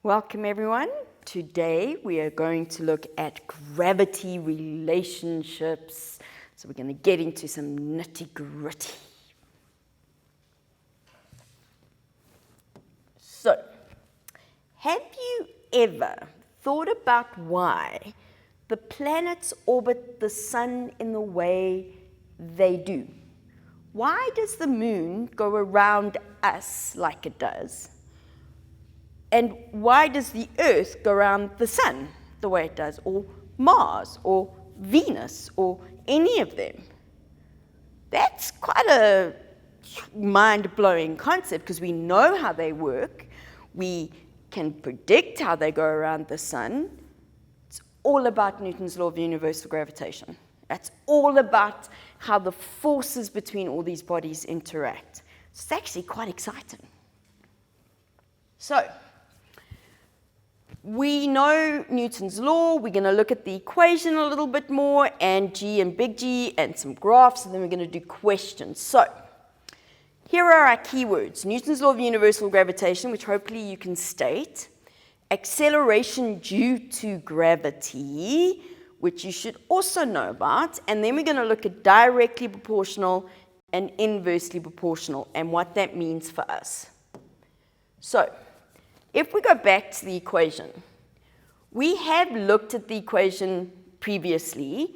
Welcome everyone. Today we are going to look at gravity relationships. So we're going to get into some nitty-gritty. So, have you ever thought about why the planets orbit the sun in the way they do? Why does the moon go around us like it does? And why does the Earth go around the sun the way it does, or Mars, or Venus, or any of them? That's quite a mind-blowing concept because we know how they work. We can predict how they go around the sun. It's all about Newton's law of universal gravitation. That's all about how the forces between all these bodies interact. It's actually quite exciting. So, we know Newton's law. We're going to look at the equation a little bit more, and G and big G, and some graphs, and then we're going to do questions. So, here are our keywords. Newton's law of universal gravitation, which hopefully you can state. Acceleration due to gravity, which you should also know about. And then we're going to look at directly proportional and inversely proportional, and what that means for us. So, if we go back to the equation, we have looked at the equation previously,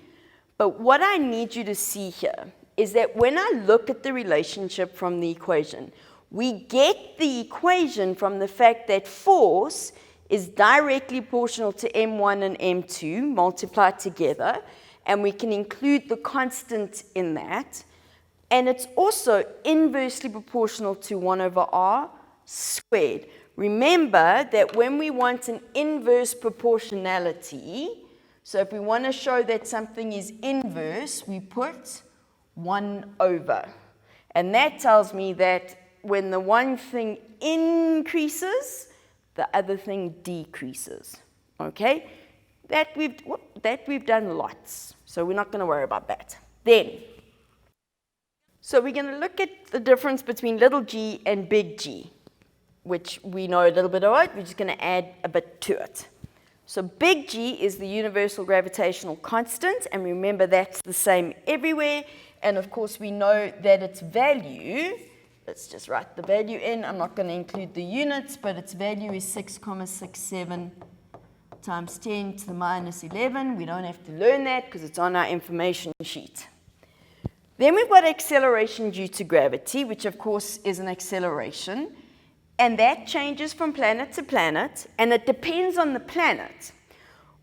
but what I need you to see here is that when I look at the relationship from the equation, we get the equation from the fact that force is directly proportional to m1 and m2 multiplied together, and we can include the constant in that, and it's also inversely proportional to 1 over r squared. Remember that when we want an inverse proportionality, so if we want to show that something is inverse, we put 1 over. And that tells me that when the one thing increases, the other thing decreases. Okay? That we've done lots, so we're not going to worry about that. Then, so we're going to look at the difference between little g and big G, which we know a little bit about. We're just going to add a bit to it. So big G is the universal gravitational constant, and remember that's the same everywhere. And of course we know that its value, let's just write the value in. I'm not going to include the units, but its value is 6,67 times 10 to the minus 11. We don't have to learn that because it's on our information sheet. Then we've got acceleration due to gravity, which of course is an acceleration. And that changes from planet to planet, and it depends on the planet.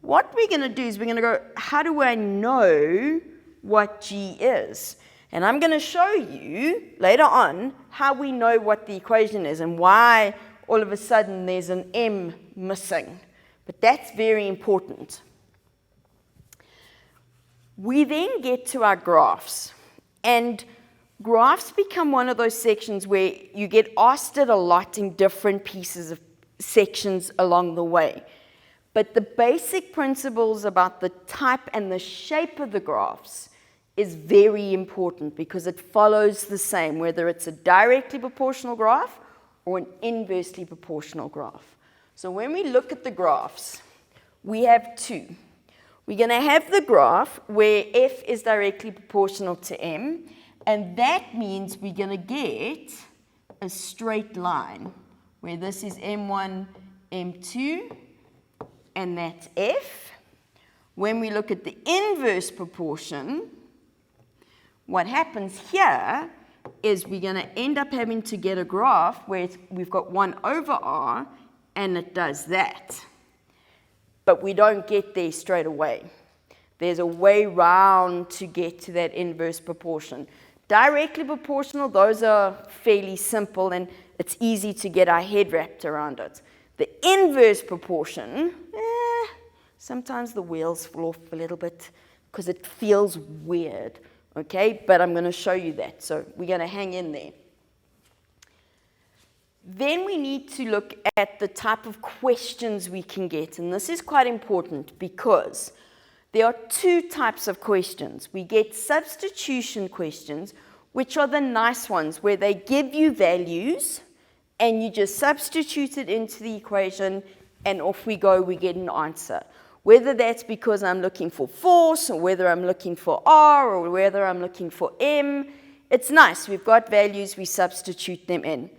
What we're going to do is we're going to go, how do I know what G is? And I'm going to show you later on how we know what the equation is and why all of a sudden there's an M missing. But that's very important. We then get to our graphs. And graphs become one of those sections where you get asked it a lot in different pieces of sections along the way. But the basic principles about the type and the shape of the graphs is very important because it follows the same, whether it's a directly proportional graph or an inversely proportional graph. So when we look at the graphs, we have two. We're going to have the graph where f is directly proportional to m, and that means we're going to get a straight line where this is m1, m2, and that's f. When we look at the inverse proportion, what happens here is we're going to end up having to get a graph where we've got 1 over r, and it does that. But we don't get there straight away. There's a way round to get to that inverse proportion. Directly proportional, those are fairly simple, and it's easy to get our head wrapped around it. The inverse proportion, sometimes the wheels fall off a little bit because it feels weird, okay? But I'm going to show you that, so we're going to hang in there. Then we need to look at the type of questions we can get, and this is quite important because there are two types of questions. We get substitution questions, which are the nice ones, where they give you values, and you just substitute it into the equation, and off we go, we get an answer. Whether that's because I'm looking for force, or whether I'm looking for R, or whether I'm looking for M, it's nice. We've got values, we substitute them in.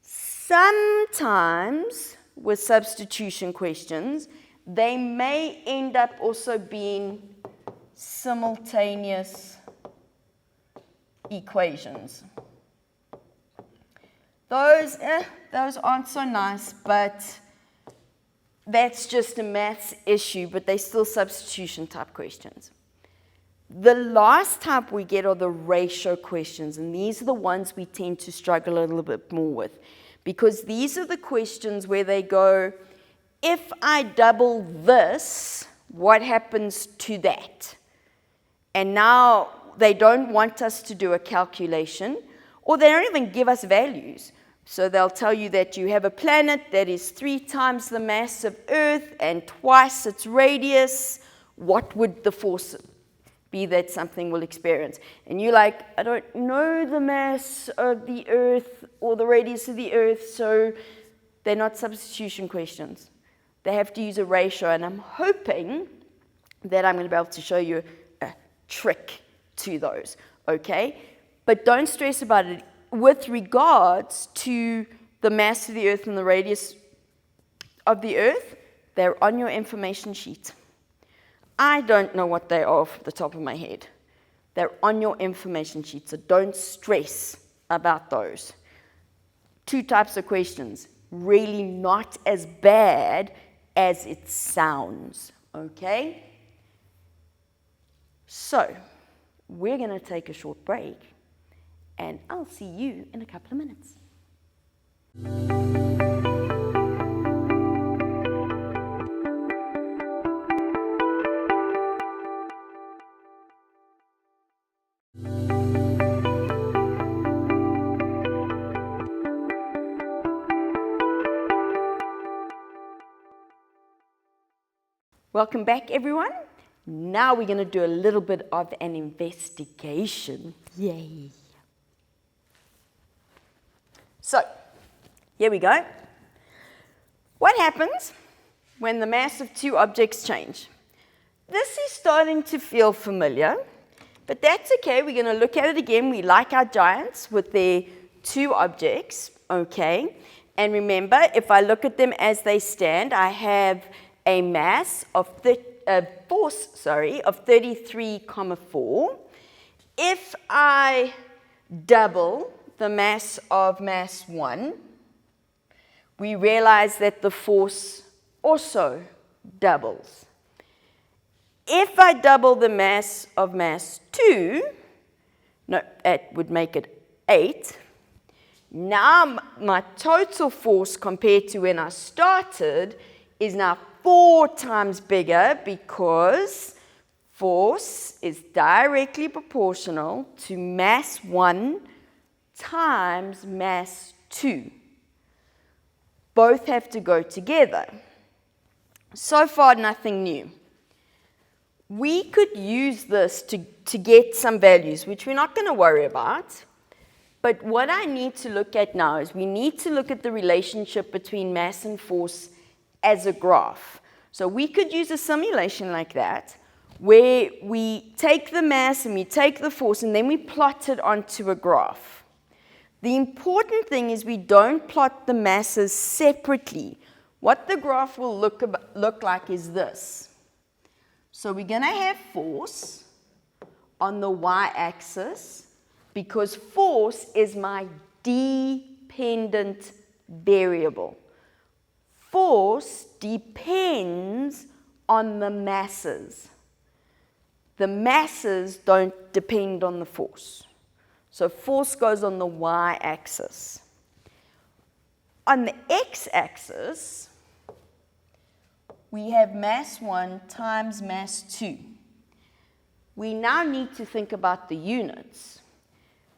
Sometimes, with substitution questions, they may end up also being simultaneous equations. Those aren't so nice, but that's just a maths issue, but they're still substitution type questions. The last type we get are the ratio questions, and these are the ones we tend to struggle a little bit more with, because these are the questions where they go, if I double this, what happens to that? And now they don't want us to do a calculation, or they don't even give us values. So they'll tell you that you have a planet that is 3 times the mass of Earth and twice its radius. What would the force be that something will experience? And you're like, I don't know the mass of the Earth or the radius of the Earth, so they're not substitution questions. They have to use a ratio, and I'm hoping that I'm going to be able to show you a trick to those, okay? But don't stress about it. With regards to the mass of the Earth and the radius of the Earth, they're on your information sheet. I don't know what they are off the top of my head. They're on your information sheet, so don't stress about those. 2 types of questions, really not as bad as it sounds, okay? So, we're going to take a short break, and I'll see you in a couple of minutes. Welcome back, everyone. Now we're going to do a little bit of an investigation. Yay! So, here we go. What happens when the mass of 2 objects change? This is starting to feel familiar, but that's okay. We're going to look at it again. We like our giants with their 2 objects, okay? And remember, if I look at them as they stand, I have a mass of force of 33,4. If I double the mass of mass 1, we realize that the force also doubles. If I double the mass of mass 2, no, that would make it 8. Now my total force compared to when I started is now 4 times bigger, because force is directly proportional to mass 1 times mass 2. Both have to go together. So far, nothing new. We could use this to get some values, which we're not going to worry about. But what I need to look at now is we need to look at the relationship between mass and force as a graph. So we could use a simulation like that, where we take the mass and we take the force and then we plot it onto a graph. The important thing is we don't plot the masses separately. What the graph will look like is this. So we're going to have force on the y-axis, because force is my dependent variable. Force depends on the masses. The masses don't depend on the force. So force goes on the y-axis. On the x-axis, we have mass 1 times mass 2. We now need to think about the units.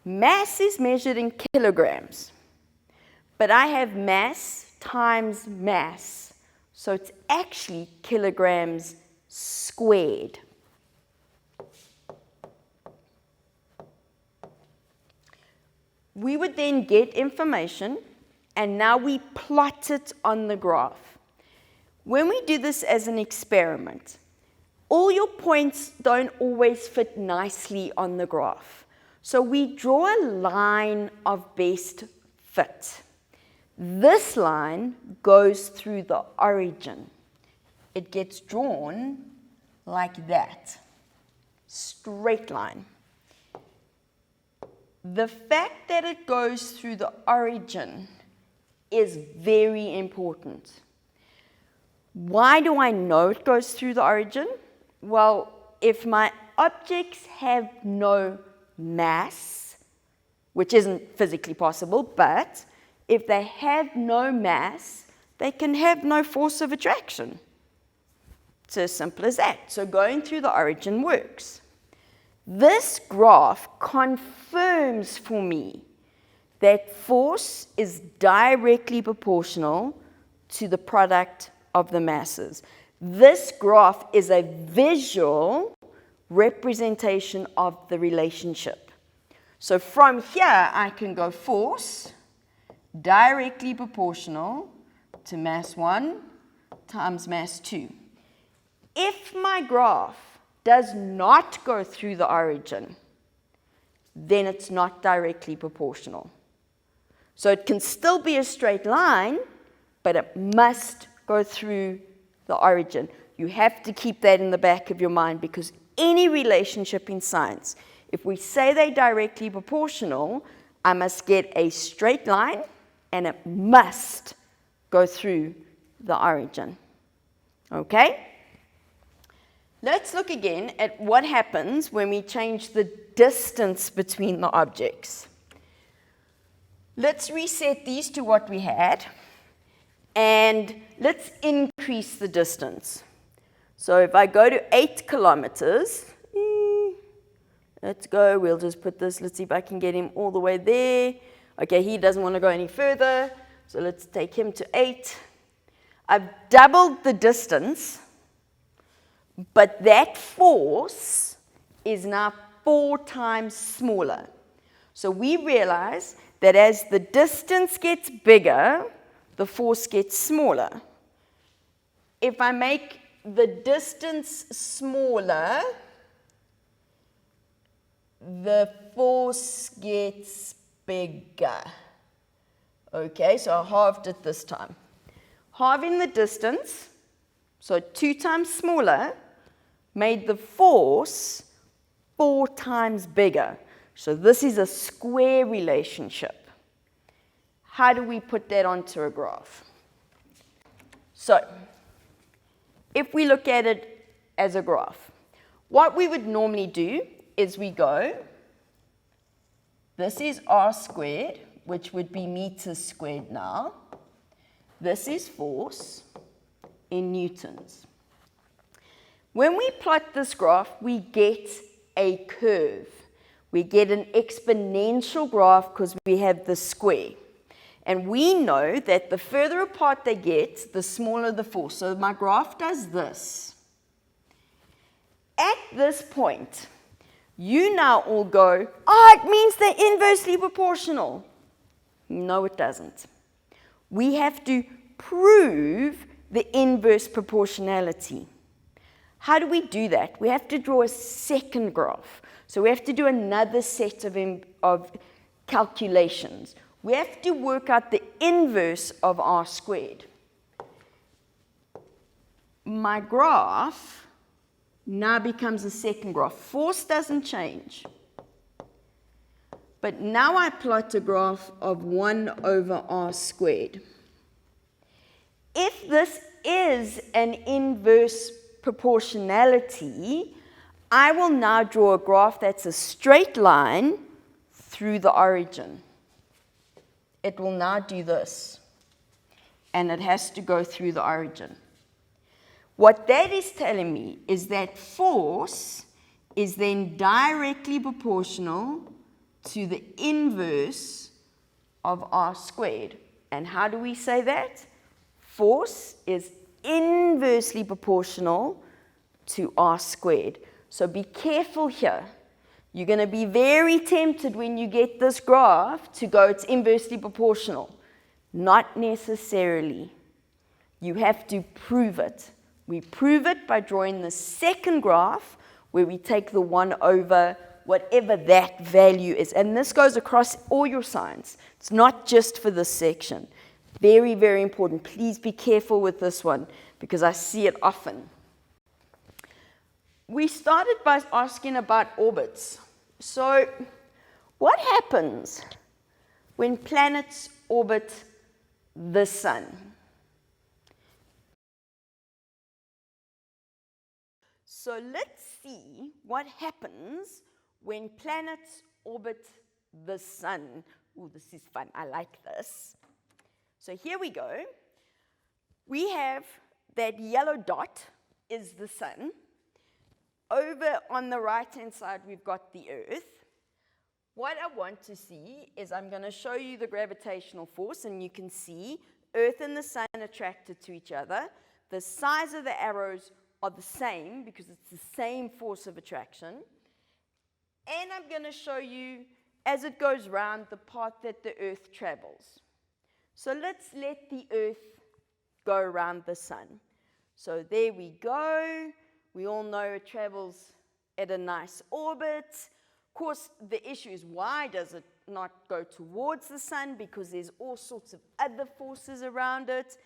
Mass is measured in kilograms, but I have mass times mass, so it's actually kilograms squared. We would then get information, and now we plot it on the graph. when we do this as an experiment, all your points don't always fit nicely on the graph. So we draw a line of best fit. This line goes through the origin. It gets drawn like that, straight line. The fact that it goes through the origin is very important. Why do I know it goes through the origin? Well, if my objects have no mass, which isn't physically possible, but if they have no mass, they can have no force of attraction. It's as simple as that. So going through the origin works. This graph confirms for me that force is directly proportional to the product of the masses. This graph is a visual representation of the relationship. So from here, I can go force directly proportional to mass 1 times mass 2. If my graph does not go through the origin, then it's not directly proportional. So it can still be a straight line, but it must go through the origin. You have to keep that in the back of your mind, because any relationship in science, if we say they're directly proportional, I must get a straight line and it must go through the origin. Okay? Let's look again at what happens when we change the distance between the objects. Let's reset these to what we had, and let's increase the distance. So if I go to 8 kilometers, let's go, we'll just put this, let's see if I can get him all the way there. Okay, he doesn't want to go any further, so let's take him to 8. I've doubled the distance, but that force is now 4 times smaller. So we realize that as the distance gets bigger, the force gets smaller. If I make the distance smaller, the force gets bigger. Okay, so I halved it this time. Halving the distance, so 2 times smaller, made the force 4 times bigger. So this is a square relationship. How do we put that onto a graph? So, if we look at it as a graph, what we would normally do is we go, this is r squared, which would be meters squared now. This is force in newtons. When we plot this graph, we get a curve. We get an exponential graph because we have the square. And we know that the further apart they get, the smaller the force. So my graph does this. At this point, you now all go, oh, it means they're inversely proportional. No, it doesn't. We have to prove the inverse proportionality. How do we do that? We have to draw a second graph. So we have to do another set of calculations. We have to work out the inverse of r squared. My graph now becomes a second graph. Force doesn't change. But now I plot a graph of 1 over r squared. If this is an inverse proportionality, I will now draw a graph that's a straight line through the origin. It will now do this, and it has to go through the origin. What that is telling me is that force is then directly proportional to the inverse of r squared. And how do we say that? Force is inversely proportional to r squared. So be careful here. You're going to be very tempted when you get this graph to go, it's inversely proportional. Not necessarily. You have to prove it. We prove it by drawing the second graph where we take the 1 over whatever that value is. And this goes across all your signs. It's not just for this section. Very, very important. Please be careful with this one because I see it often. We started by asking about orbits. So what happens when planets orbit the sun? So let's see what happens when planets orbit the sun. Ooh, this is fun. I like this. So here we go. We have that yellow dot is the sun. Over on the right-hand side, we've got the Earth. What I want to see is I'm going to show you the gravitational force, and you can see Earth and the sun attracted to each other. The size of the arrows are the same because it's the same force of attraction. And I'm going to show you, as it goes round, the path that the Earth travels. So let's let the Earth go around the sun. So there we go. We all know it travels at a nice orbit. Of course, the issue is why does it not go towards the sun? Because there's all sorts of other forces around it.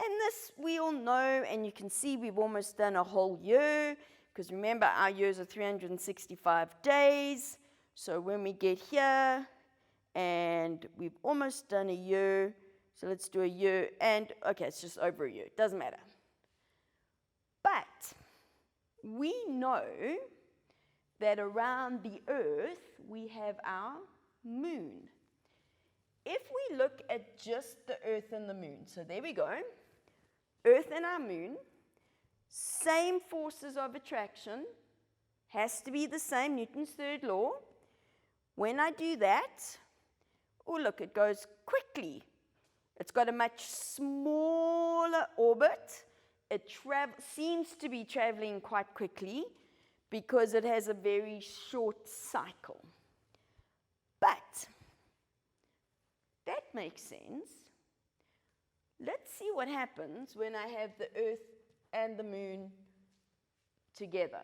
And this we all know, and you can see we've almost done a whole year, because remember our years are 365 days. So when we get here, and we've almost done a year, so let's do a year, and okay, it's just over a year, it doesn't matter. But we know that around the Earth we have our moon. If we look at just the Earth and the moon, so there we go, Earth and our moon, same forces of attraction, has to be the same, Newton's third law. When I do that, oh look, it goes quickly. It's got a much smaller orbit. It seems to be traveling quite quickly because it has a very short cycle. But that makes sense. Let's see what happens when I have the Earth and the moon together.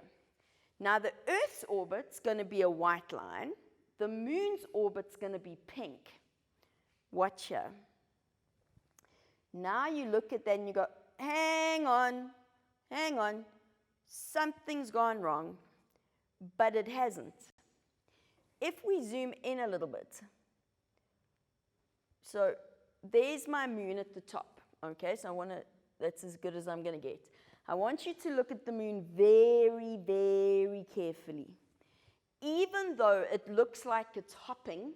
Now the Earth's orbit's going to be a white line. The moon's orbit's going to be pink. Watch here. Now you look at that and you go, hang on, something's gone wrong, but it hasn't. If we zoom in a little bit, so there's my moon at the top, okay, so that's as good as I'm going to get. I want you to look at the moon very, very carefully. Even though it looks like it's hopping,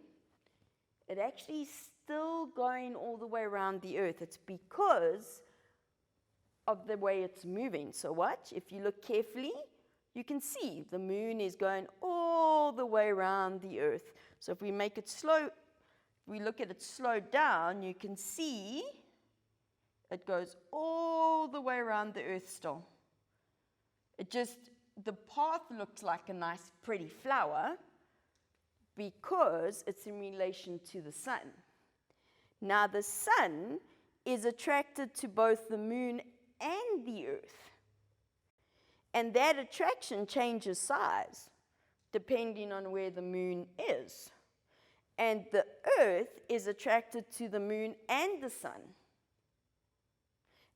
it actually is still going all the way around the Earth. It's because of the way it's moving. So watch, if you look carefully, you can see the moon is going all the way around the Earth. So if we make it slow, we look at it slowed down, you can see it goes all the way around the Earth still. The path looks like a nice pretty flower because it's in relation to the sun. Now the sun is attracted to both the moon and the Earth. And that attraction changes size depending on where the moon is. And the Earth is attracted to the moon and the sun.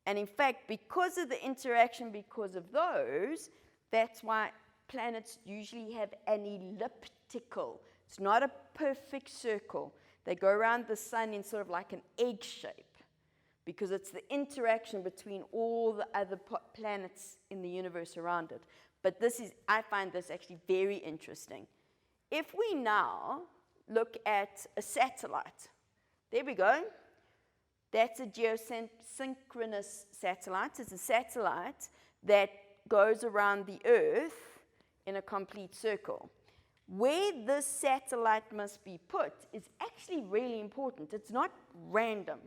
And in fact, because of the interaction, because of those, that's why planets usually have an elliptical. It's not a perfect circle. They go around the sun in sort of like an egg shape because it's the interaction between all the other planets in the universe around it. But I find this actually very interesting. If we now look at a satellite, there we go. That's a geosynchronous satellite. It's a satellite that goes around the Earth in a complete circle. Where this satellite must be put is actually really important. It's not random.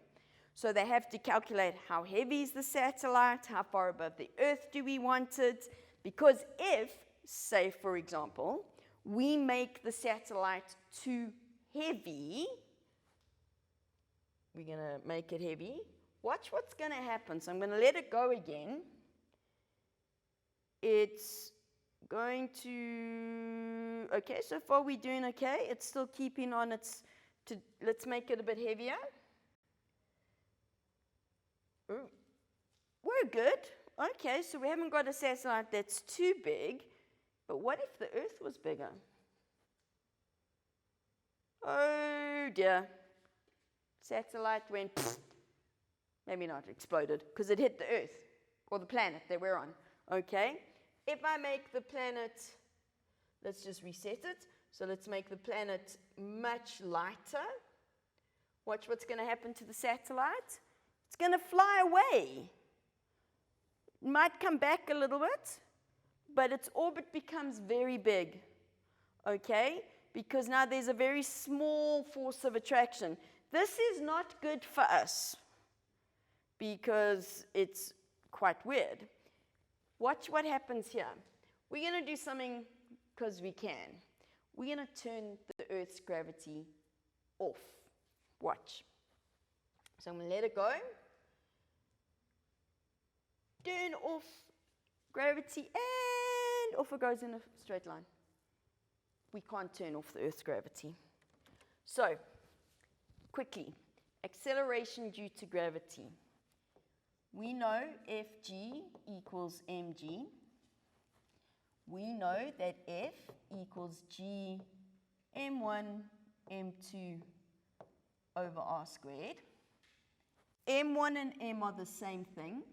So they have to calculate how heavy is the satellite, how far above the Earth do we want it, because if, say for example, we make the satellite too heavy, we're going to make it heavy, watch what's going to happen. So I'm going to let it go again. It's going to, okay, so far we're doing okay. It's still keeping on its, let's make it a bit heavier. Ooh, we're good. Okay, so we haven't got a satellite that's too big. But what if the Earth was bigger? Oh dear. Satellite went, pfft. Maybe not, exploded, because it hit the Earth, or the planet that we're on. Okay? If I make the planet, let's just reset it. So let's make the planet much lighter. Watch what's going to happen to the satellite. It's going to fly away. It might come back a little bit, but its orbit becomes very big. Okay? Because now there's a very small force of attraction. This is not good for us, because it's quite weird. Watch what happens here. We're going to do something because we can. We're going to turn the Earth's gravity off. Watch. So I'm going to let it go. Turn off gravity, and off it goes in a straight line. We can't turn off the Earth's gravity. So, quickly, acceleration due to gravity. We know Fg equals mg. We know that F equals g m1 m2 over r squared. m1 and m are the same thing.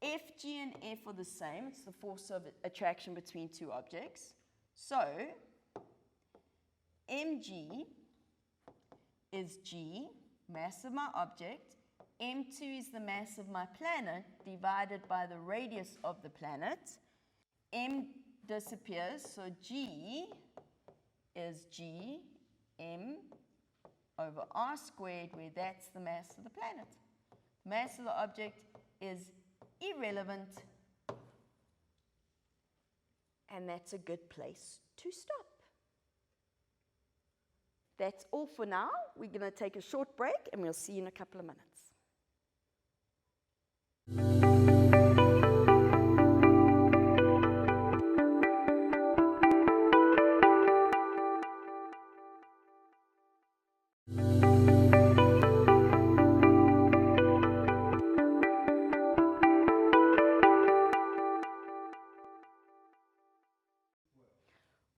Fg and F are the same. It's the force of attraction between two objects. So, mg is g, mass of my object. m2 is the mass of my planet divided by the radius of the planet. M disappears, so g is g m over r squared, where that's the mass of the planet. Mass of the object is irrelevant, and that's a good place to stop. That's all for now. We're going to take a short break, and we'll see you in a couple of minutes.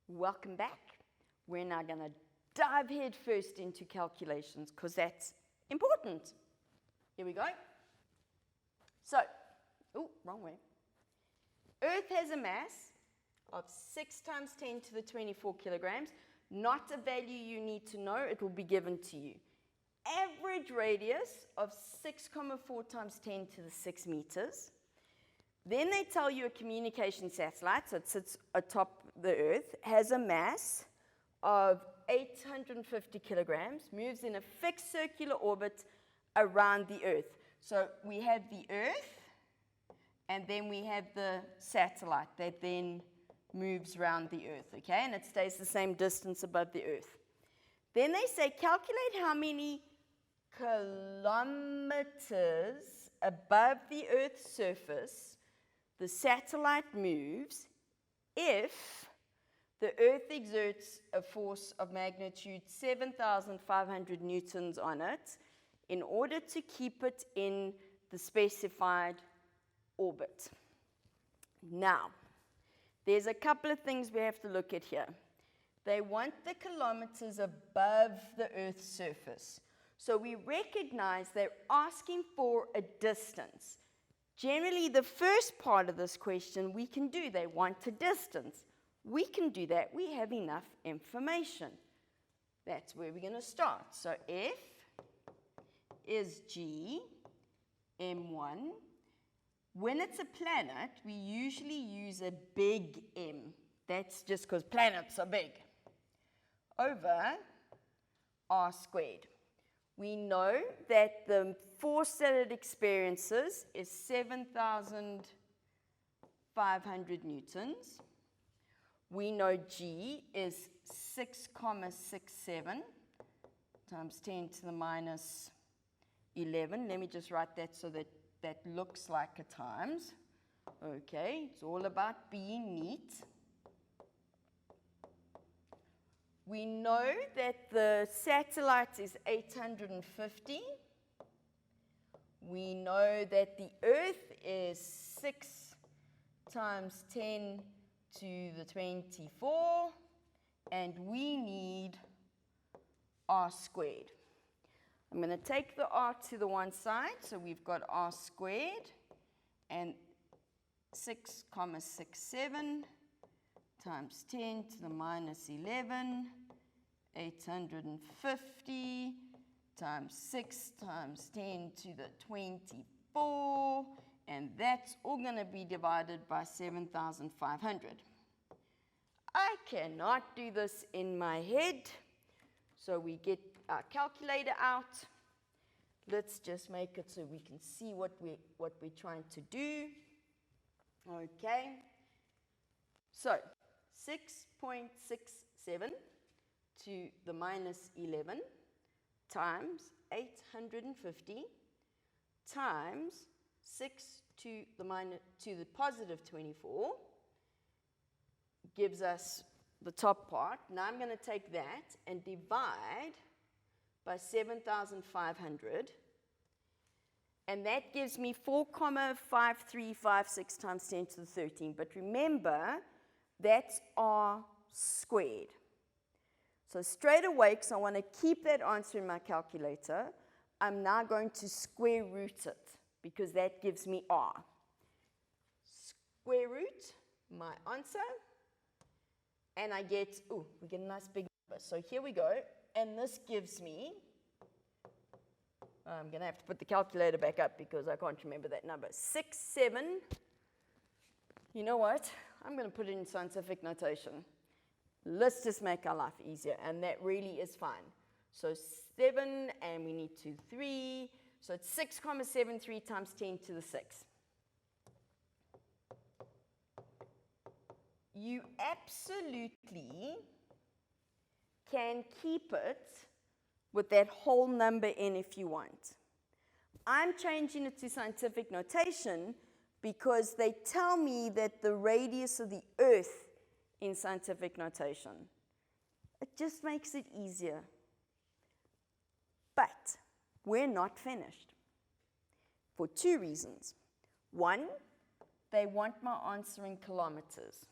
Welcome back. We're now going to dive head first into calculations, because that's important. Here we go. So, wrong way. Earth has a mass of 6 times 10 to the 24 kilograms. Not a value you need to know. It will be given to you. Average radius of 6,4 times 10 to the 6 meters. Then they tell you a communication satellite, so it sits atop the Earth, has a mass of 850 kilograms, moves in a fixed circular orbit around the Earth. So we have the Earth, and then we have the satellite that then moves around the Earth, okay? And it stays the same distance above the Earth. Then they say calculate how many kilometers above the Earth's surface the satellite moves if the Earth exerts a force of magnitude 7,500 newtons on it in order to keep it in the specified orbit. Now, there's a couple of things we have to look at here. They want the kilometers above the Earth's surface. So we recognize they're asking for a distance. Generally, the first part of this question we can do. They want a distance. We can do that. We have enough information. That's where we're going to start. So F is g m1. When it's a planet, we usually use a big M. That's just because planets are big. Over r squared. We know that the force that it experiences is 7,500 newtons. We know G is 6,67 times 10 to the minus 11. Let me just write that so that that looks like a times. Okay, it's all about being neat. We know that the satellite is 850. We know that the Earth is 6 times 10 to the 24, and we need r squared. I'm going to take the r to the one side, so we've got r squared, and 6,67 times 10 to the minus 11, 850 times 6 times 10 to the 24, and that's all going to be divided by 7,500. I cannot do this in my head, so we get our calculator out. Let's just make it so we can see what we're trying to do. Okay, so 6.67 to the minus 11 times 850 times 6 to the positive 24 gives us the top part. Now I'm going to take that and divide by 7,500, and that gives me 4,5356 times 10 to the 13. But remember, that's r squared. So straight away, because I want to keep that answer in my calculator, I'm now going to square root it, because that gives me r. Square root my answer, and I get, we get a nice big number. So here we go, and this gives me, I'm going to have to put the calculator back up because I can't remember that number. 67, you know what? I'm going to put it in scientific notation. Let's just make our life easier, and that really is fine. So 7, and we need 3. So it's 6,73 times 10 to the 6. You absolutely can keep it with that whole number in if you want. I'm changing it to scientific notation because they tell me that the radius of the Earth in scientific notation. It just makes it easier. But we're not finished for 2 reasons. 1, they want my answer in kilometers.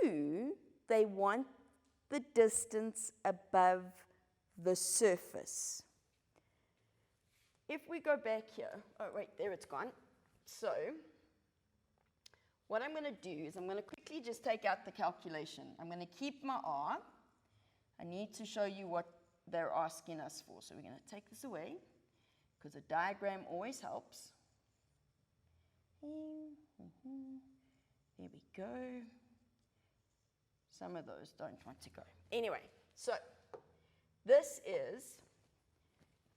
2, they want the distance above the surface. If we go back here, oh wait, there it's gone. So what I'm going to do is I'm going to quickly just take out the calculation. I'm going to keep my r. I need to show you what they're asking us for. So we're going to take this away, because a diagram always helps. There we go. Some of those don't want to go. Anyway, so this is,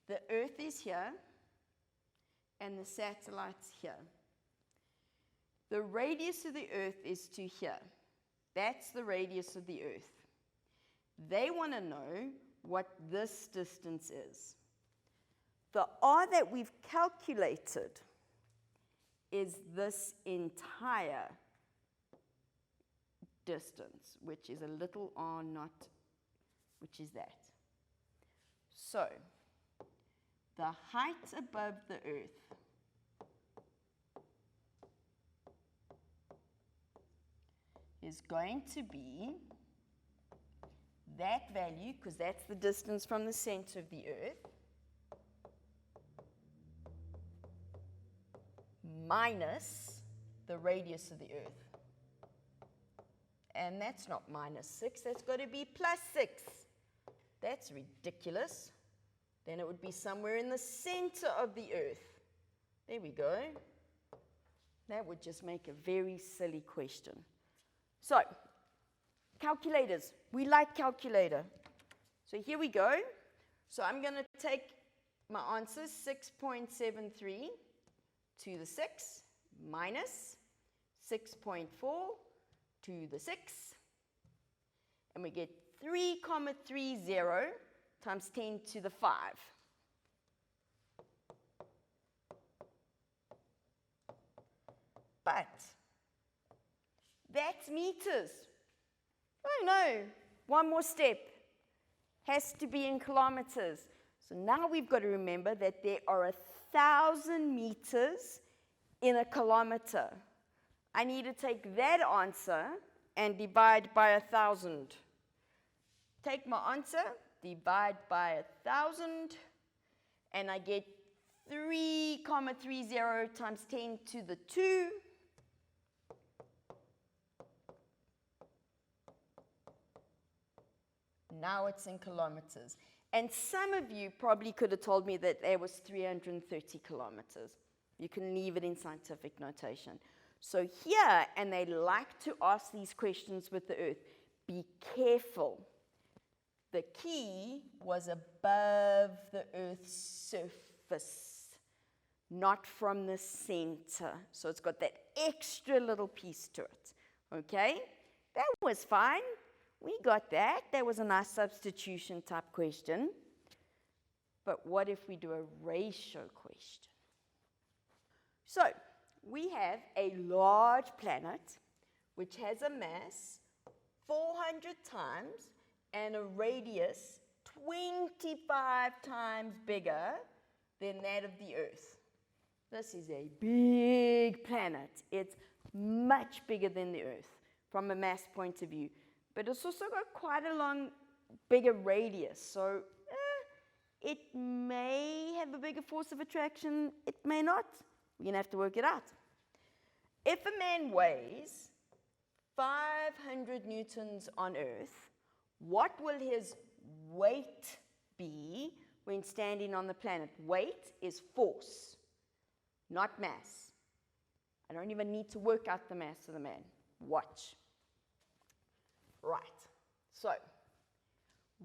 the Earth is here, and the satellite's here. The radius of the Earth is to here. That's the radius of the Earth. They want to know what this distance is. The r that we've calculated is this entire distance, which is a little r naught, which is that. So the height above the Earth is going to be that value, because that's the distance from the center of the Earth, minus the radius of the Earth. And that's not minus 6, that's got to be plus 6. That's ridiculous. Then it would be somewhere in the center of the Earth. There we go. That would just make a very silly question. So, calculators. We like calculator. So here we go. So I'm going to take my answer, 6.73 to the 6 minus 6.4 to the 6. And we get 3,30 times 10 to the 5. but that's meters. Oh no, one more step. Has to be in kilometers. So now we've got to remember that there are 1,000 meters in a kilometer. I need to take that answer and divide by 1,000. Take my answer, divide by 1,000, and I get 3,30 times 10 to the 2. Now it's in kilometers. And some of you probably could have told me that there was 330 kilometers. You can leave it in scientific notation. So here, and they like to ask these questions with the Earth, be careful. The key was above the Earth's surface, not from the center. So it's got that extra little piece to it. Okay? That was fine. We got that. That was a nice substitution type question. But what if we do a ratio question? So we have a large planet which has a mass 400 times and a radius 25 times bigger than that of the Earth. This is a big planet. It's much bigger than the Earth from a mass point of view. But it's also got quite a long, bigger radius. So it may have a bigger force of attraction. It may not. We're going to have to work it out. If a man weighs 500 newtons on Earth, what will his weight be when standing on the planet? Weight is force, not mass. I don't even need to work out the mass of the man. Watch. Right, so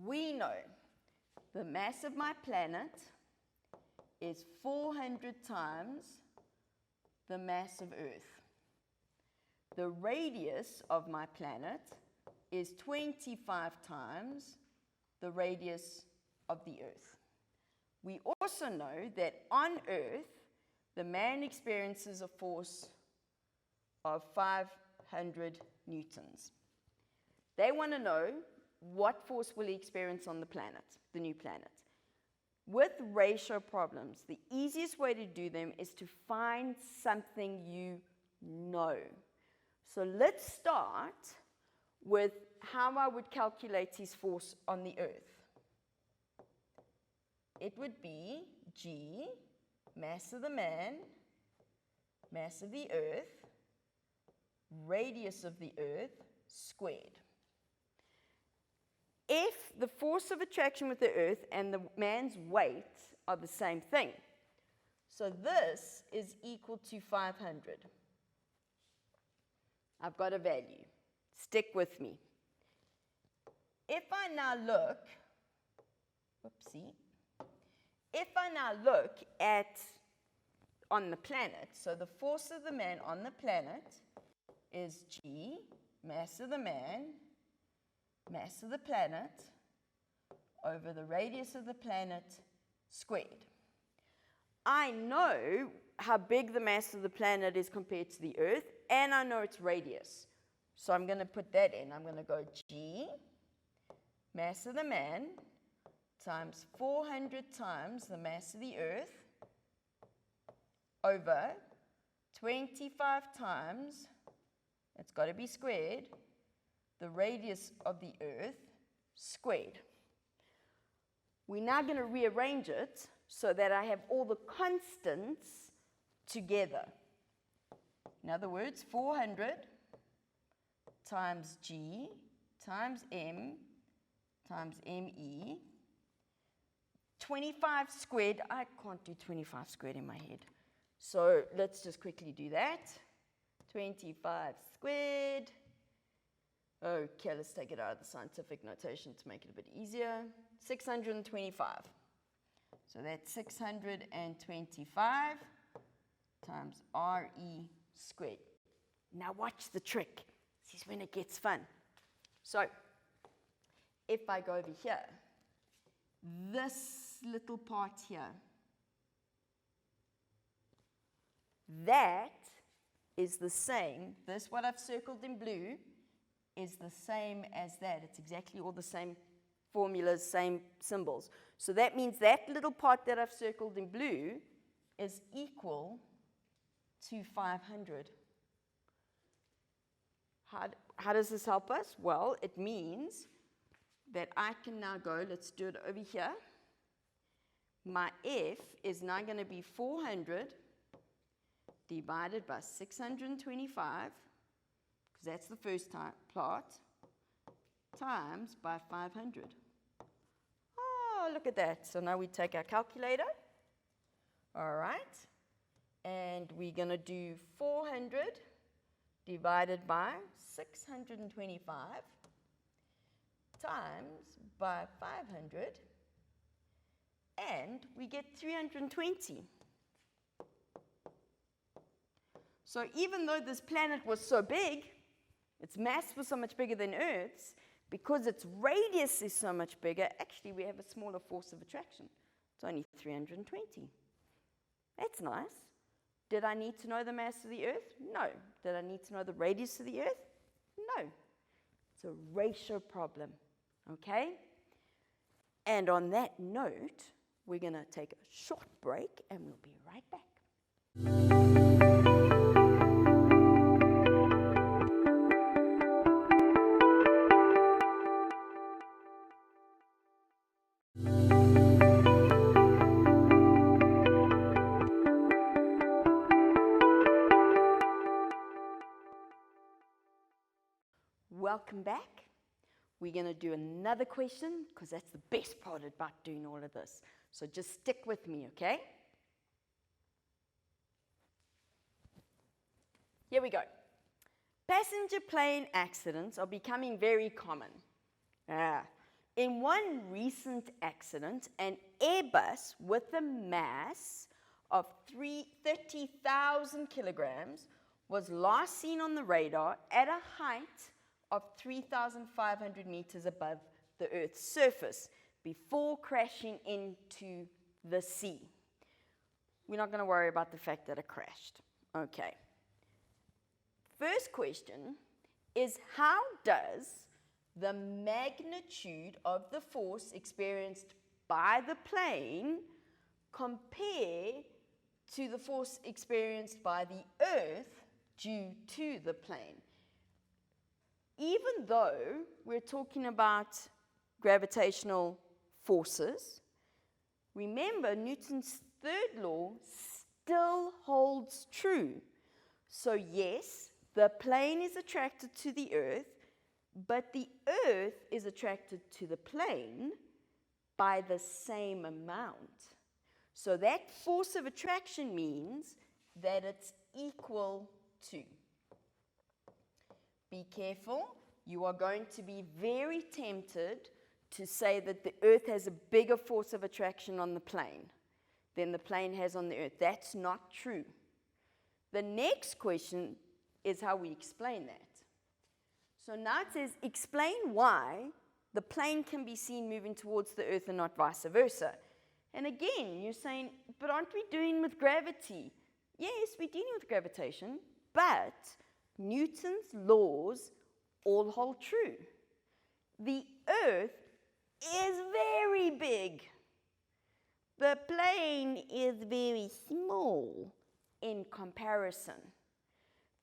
we know the mass of my planet is 400 times the mass of Earth. The radius of my planet is 25 times the radius of the Earth. We also know that on Earth, the man experiences a force of 500 newtons. They want to know what force will he experience on the planet, the new planet. With ratio problems, the easiest way to do them is to find something you know. So let's start with how I would calculate his force on the Earth. It would be G, mass of the man, mass of the Earth, radius of the Earth, squared. If the force of attraction with the Earth and the man's weight are the same thing, so this is equal to 500. I've got a value. Stick with me. If I now look, at on the planet, so the force of the man on the planet is G, mass of the man, mass of the planet, over the radius of the planet squared. I know how big the mass of the planet is compared to the Earth, and I know its radius. So I'm going to put that in. I'm going to go G, mass of the man, times 400 times the mass of the Earth, over 25 times, it's got to be squared, the radius of the Earth squared. We're now going to rearrange it so that I have all the constants together. In other words, 400 times G times M times ME. 25 squared, I can't do 25 squared in my head. So let's just quickly do that. 25 squared. Okay, let's take it out of the scientific notation to make it a bit easier. 625. So that's 625 times RE squared. Now watch the trick. This is when it gets fun. So if I go over here, this little part here, that is the same, this what I've circled in blue, is the same as that. It's exactly all the same formulas, same symbols. So that means that little part that I've circled in blue is equal to 500. How does this help us? Well, it means that I can now go, let's do it over here. My F is now going to be 400 divided by 625, because that's the first part, times by 500. Oh, look at that. So now we take our calculator. All right. And we're going to do 400 divided by 625 times by 500. And we get 320. So even though this planet was so big, its mass was so much bigger than Earth's, because its radius is so much bigger, actually we have a smaller force of attraction. It's only 320. That's nice. Did I need to know the mass of the Earth? No. Did I need to know the radius of the Earth? No. It's a ratio problem, okay? And on that note, we're going to take a short break, and we'll be right back. Welcome back. We're going to do another question, because that's the best part about doing all of this. So just stick with me, okay? Here we go. Passenger plane accidents are becoming very common. In one recent accident, an Airbus with a mass of 30,000 kilograms was last seen on the radar at a height of 3,500 meters above the Earth's surface before crashing into the sea. We're not going to worry about the fact that it crashed. Okay. First question is, how does the magnitude of the force experienced by the plane compare to the force experienced by the Earth due to the plane? Even though we're talking about gravitational forces, remember Newton's third law still holds true. So yes, the plane is attracted to the Earth, but the Earth is attracted to the plane by the same amount. So that force of attraction means that it's equal to. Be careful. You are going to be very tempted to say that the Earth has a bigger force of attraction on the plane than the plane has on the Earth. That's not true. The next question is how we explain that. So now it says, explain why the plane can be seen moving towards the Earth and not vice versa. And again, you're saying, but aren't we dealing with gravity? Yes, we're dealing with gravitation, but Newton's laws all hold true. The Earth is very big. The plane is very small in comparison.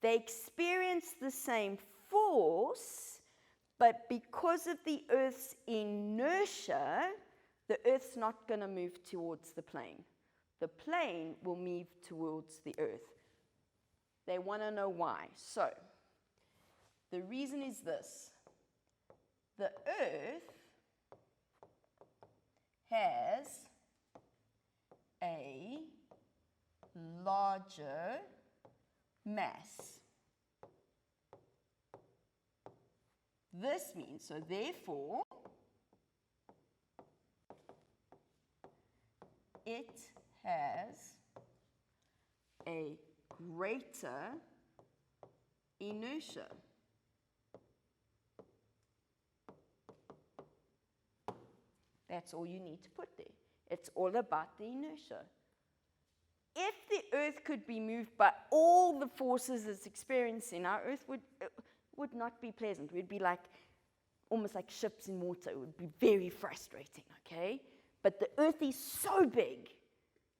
They experience the same force, but because of the Earth's inertia, the Earth's not going to move towards the plane. The plane will move towards the Earth. They want to know why. So, the reason is this. The Earth has a larger mass. This means, so therefore, it has a greater inertia. That's all you need to put there. It's all about the inertia. if the Earth could be moved by all the forces it's experiencing, our Earth would not be pleasant. We'd be like, almost like ships in water. It would be very frustrating, okay? But the Earth is so big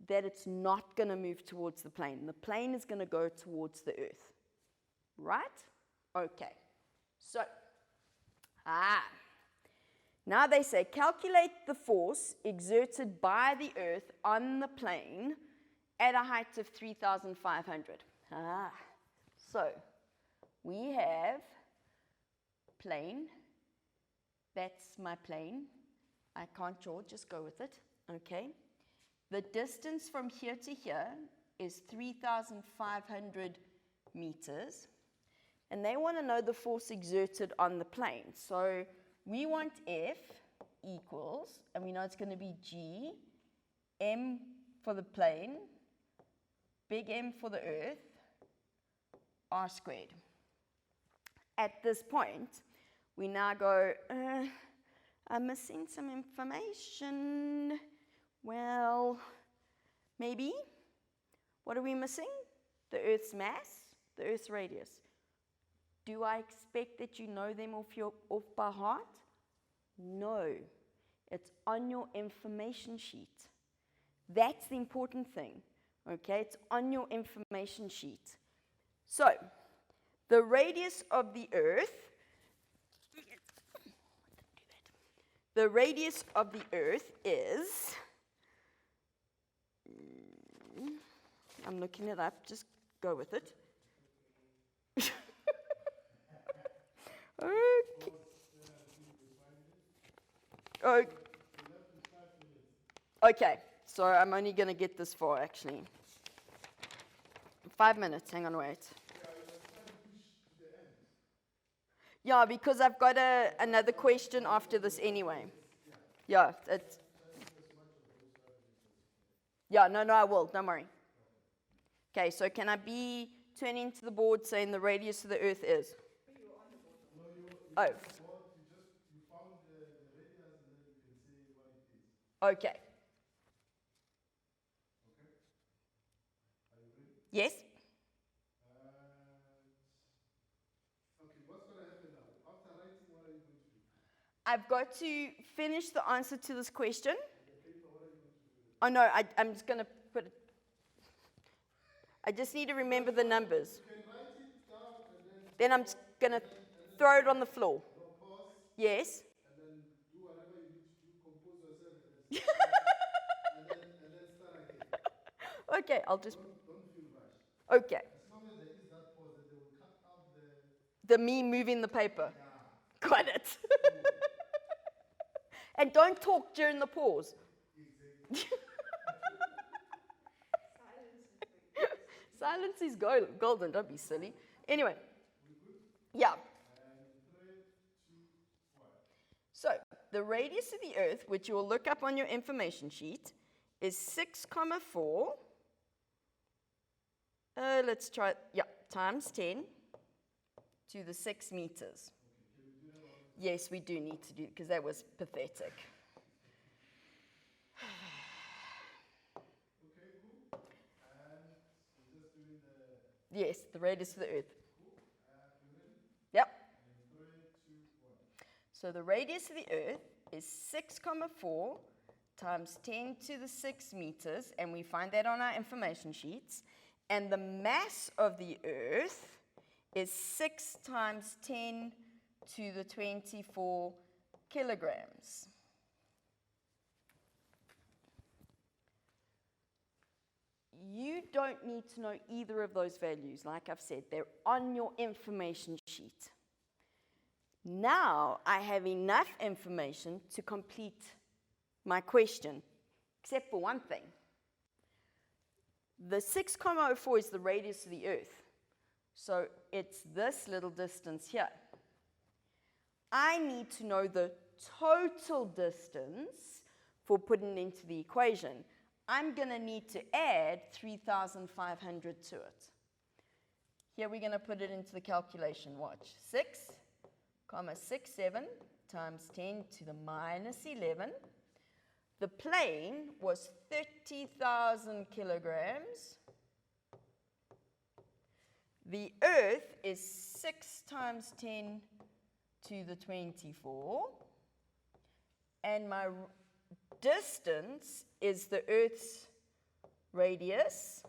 that it's not going to move towards the plane. The plane is going to go towards the Earth. Right? Okay. So, now they say, calculate the force exerted by the Earth on the plane at a height of 3,500. So, we have plane. That's my plane. I can't draw, just go with it. Okay. The distance from here to here is 3,500 meters. And they want to know the force exerted on the plane. So we want F equals, and we know it's going to be G, M for the plane, big M for the Earth, R squared. At this point, we now go, I'm missing some information. Well, maybe. What are we missing? The Earth's mass, the Earth's radius. Do I expect that you know them off by heart? No. It's on your information sheet. That's the important thing. Okay, it's on your information sheet. So, the radius of the Earth, the radius of the Earth is, I'm looking it up, just go with it. Okay. Okay, so I'm only going to get this far, actually. 5 minutes, hang on, wait. Yeah, because I've got another question after this anyway. Yeah, it's... Yeah, no, I will, don't worry. Okay, so can I be turning to the board saying the radius of the Earth is? Oh. You found the radius and then you can say what it is. Okay. Okay? Are you ready? Yes? Okay, what's going to happen now? After writing, what are you going to do? I've got to finish the answer to this question. And the paper, what are you going to do? Oh no, I'm just going to put it. I just need to remember the numbers. You can write it down and Then I'm just going to throw it on the floor. no pause. Yes? And then do whatever you need to do, compose yourself, and then start again. Okay, I'll just... Don't feel rushed. Okay. As long as there is that pause, then they will cut out The me moving the paper. Yeah. Got it. And don't talk during the pause. Exactly. Silence is golden, don't be silly. Anyway. Yeah. And 3, 2, 1. So, the radius of the Earth, which you will look up on your information sheet, is 6,4. Let's try, times 10 to the 6 meters. Okay, can we do that one? Yes, we do need to do, because that was pathetic. Okay, cool. And we're just doing the... Yes, the radius of the Earth. Cool. You ready? Yep. And 3, 2, 1. So the radius of the Earth is 6,4 times 10 to the 6 meters, and we find that on our information sheets. And the mass of the Earth is 6 times 10 to the 24 kilograms. You don't need to know either of those values. Like I've said, they're on your information sheet. Now I have enough information to complete my question, except for one thing. The 6,04 is the radius of the Earth. So it's this little distance here. I need to know the total distance for putting it into the equation. I'm going to need to add 3,500 to it. Here we're going to put it into the calculation. Watch. 6,67 times 10 to the minus 11. the plane was 30,000 kilograms. The Earth is 6 times 10 to the 24. And my distance is the Earth's radius,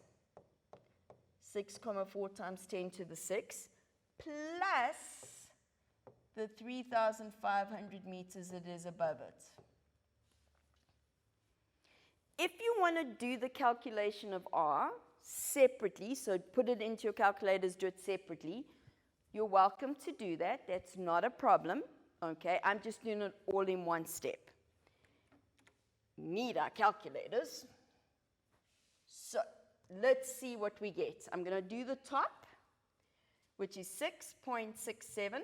6,4 times 10 to the 6, plus the 3,500 meters it is above it. If you want to do the calculation of R separately, so put it into your calculators, do it separately, you're welcome to do that. That's not a problem. Okay, I'm just doing it all in one step. Need our calculators. So let's see what we get. I'm going to do the top, which is 6.67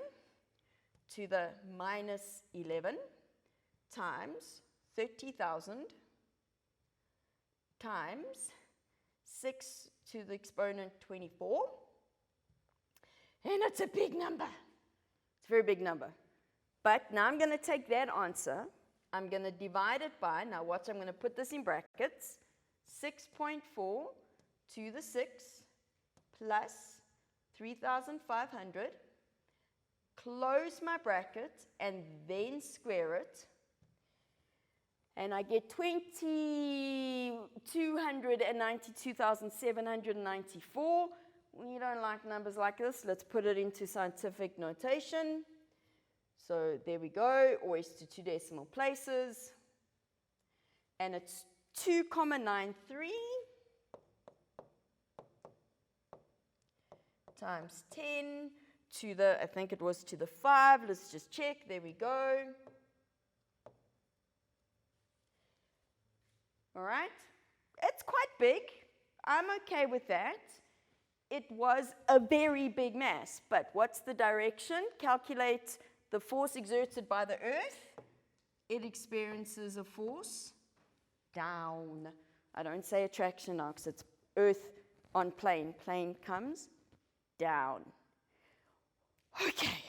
to the minus 11 times 30,000 times 6 to the exponent 24. And it's a big number. It's a very big number. But now I'm going to take that answer. I'm going to divide it by, now watch, I'm going to put this in brackets, 6.4 to the 6 plus 3,500, close my bracket, and then square it. And I get 292,794. We don't like numbers like this. Let's put it into scientific notation. So there we go, always to 2 decimal places. And it's 2,93 times 10 to the, I think it was to the 5. Let's just check. There we go. All right. It's quite big. I'm okay with that. It was a very big mass. But what's the direction? Calculate the force exerted by the Earth. It experiences a force down. I don't say attraction now because it's Earth on plane. Plane comes down. Okay,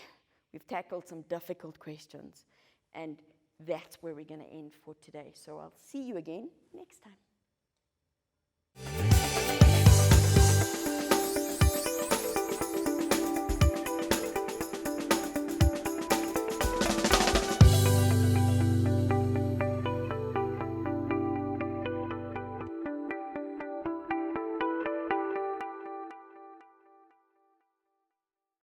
we've tackled some difficult questions, and that's where we're going to end for today. So I'll see you again next time.